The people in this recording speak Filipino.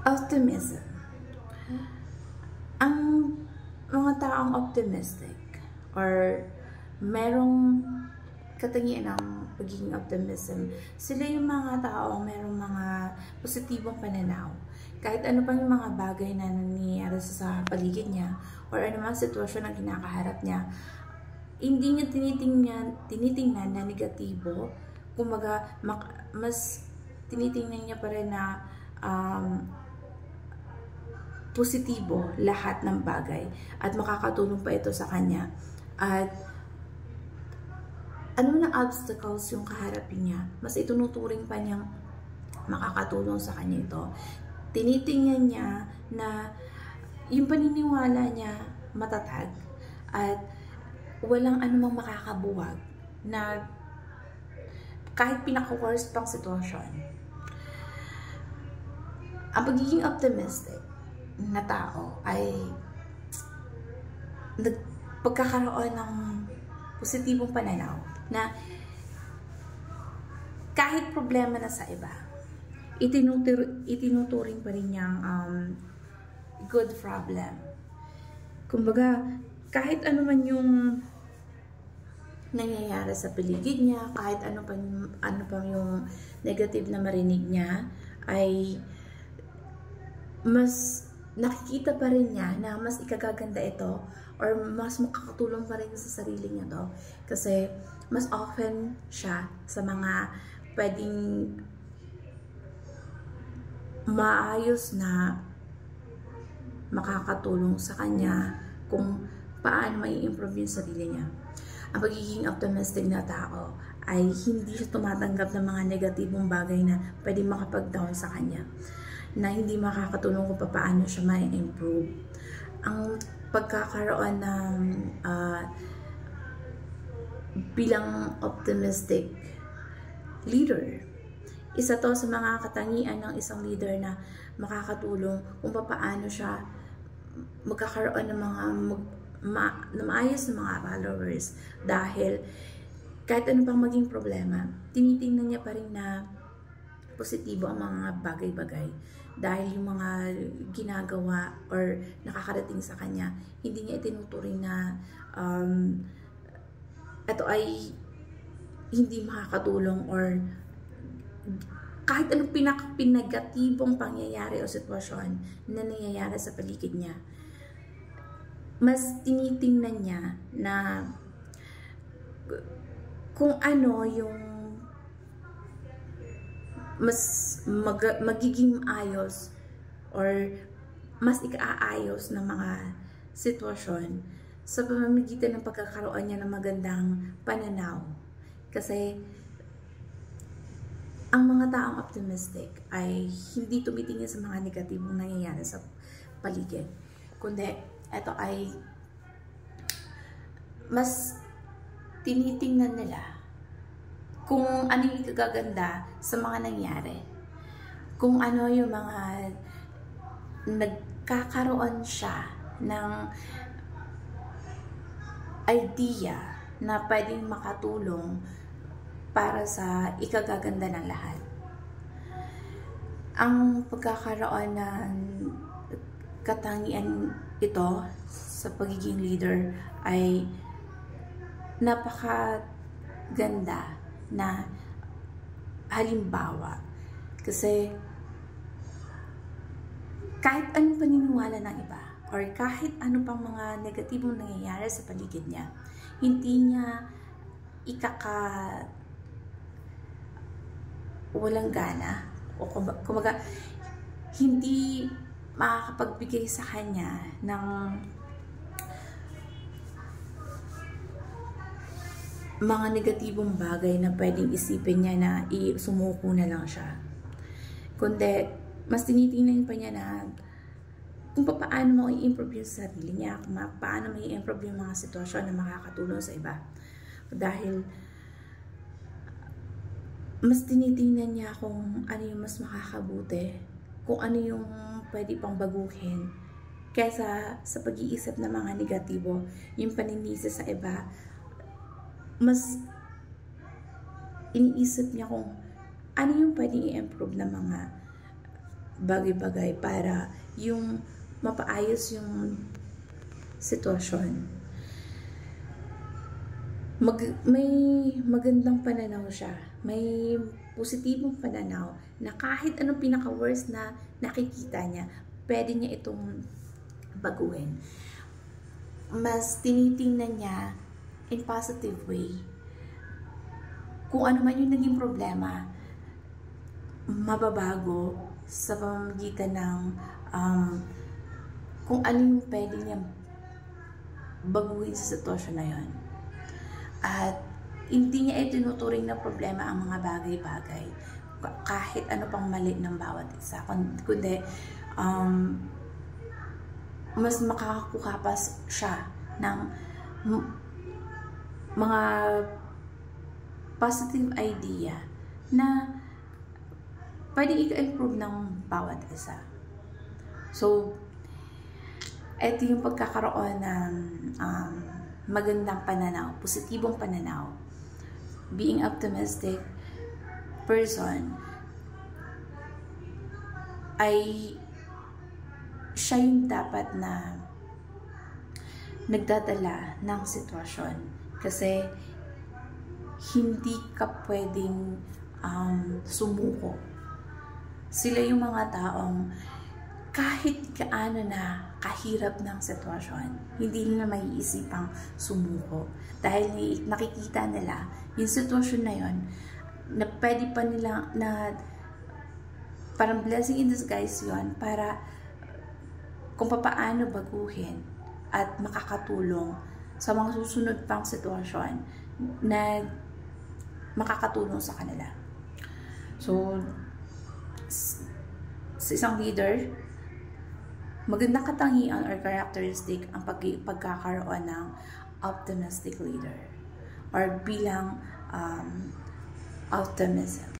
Optimism. Ang mga taong optimistic or merong katangian ng pagiging optimism, sila yung mga taong merong mga positibong pananaw. Kahit ano pang yung mga bagay na nangyayari sa paligid niya or ano mga sitwasyon na kinakaharap niya, hindi niya tinitingnan na negatibo. Kumbaga, mas tinitingnan niya pa rin na positibo lahat ng bagay at makakatulong pa ito sa kanya. At ano na obstacles yung kaharapin niya, mas itunuturing pa niyang makakatulong sa kanya ito. Tinitingnan niya na yung paniniwala niya matatag at walang anumang makakabuwag na kahit pinaka-worst pang sitwasyon. Ang pagiging optimistic na tao ay pagkakaroon ng positibong pananaw na kahit problema na sa iba, itinuturing pa rin niyang good problem. Kumbaga, kahit ano man yung nangyayari sa paligid niya, kahit ano pang yung negative na marinig niya, ay mas nakikita pa rin niya na mas ikagaganda ito or mas makakatulong pa rin sa sarili niya to. Kasi mas often siya sa mga pwedeng maayos na makakatulong sa kanya kung paano may improve yung sarili niya. Ang pagiging optimistic na tao ay hindi siya tumatanggap ng mga negatibong bagay na pwedeng makapag-down sa kanya, na hindi makakatulong kung paano siya ma-improve. Ang pagkakaroon ng bilang optimistic leader, isa to sa mga katangian ng isang leader na makakatulong kung paano siya magkakaroon ng mga maayos na mga followers. Dahil kahit ano pang maging problema, tinitingnan niya pa rin na positibo ang mga bagay-bagay. Dahil yung mga ginagawa or nakakarating sa kanya, hindi niya itinuturing na ito ay hindi makakatulong or kahit anong pinag-negatibong pangyayari o sitwasyon na nangyayari sa paligid niya, mas tinitingnan niya na kung ano yung mas magiging ayos or mas ikaayos ng mga sitwasyon sa pamamagitan ng pagkakaroon niya ng magandang pananaw. Kasi ang mga taong optimistic ay hindi tumitingin sa mga negatibong nangyayari sa paligid, kundi ito ay mas tinitingnan nila kung ano yung kagaganda sa mga nangyari. Kung ano yung mga nagkakaroon siya ng idea na pwedeng makatulong para sa ikagaganda ng lahat. Ang pagkakaroon ng katangian ito sa pagiging leader ay napakaganda na halimbawa. Kasi kahit anong paniniwala ng iba or kahit ano pang mga negatibong nangyayari sa paligid niya, hindi niya walang gana o kumbaga hindi makakapagbigay sa kanya ng mga negatibong bagay na pwedeng isipin niya na sumuko na lang siya. Kundi, mas tinitingnan pa niya na kung paano mo i-improve yung sarili niya, kung paano mo i-improve yung mga sitwasyon na makakatulong sa iba. Dahil, mas tinitingnan niya kung ano yung mas makakabuti, kung ano yung pwede pang baguhin, kaysa sa pag-iisip ng mga negatibo, yung paninisi sa iba. Mas iniisip niya kung ano yung pwedeng i-improve na mga bagay-bagay para yung mapaayos yung sitwasyon. May magandang pananaw siya. May positibong pananaw na kahit anong pinaka-worst na nakikita niya, pwede niya itong baguhin. Mas tinitingnan niya in positive way. Kung ano man yung naging problema, mababago sa pamamagitan ng kung ano yung pwede niya baguhin sa sitwasyon na yun. At hindi niya itinuturing na problema ang mga bagay-bagay, kahit ano pang mali ng bawat isa, kundi mas makakakuha pa siya ng mga positive idea na pwede i-improve ng bawat isa. So, ito yung pagkakaroon ng magandang pananaw, positibong pananaw. Being optimistic person ay siya yung dapat na nagdadala ng sitwasyon. Kasi hindi ka pwedeng sumuko. Sila yung mga taong kahit gaano na kahirap ng sitwasyon, hindi nila maiisipang sumuko. Dahil nakikita nila yung sitwasyon na yun, na pwede pa nila na parang blessing in disguise yun para kung paano baguhin at makakatulong sa mga susunod pang sitwasyon na makakatulong sa kanila. So, sa isang leader, magandang katangian or characteristic ang pagkakaroon ng optimistic leader or bilang optimism.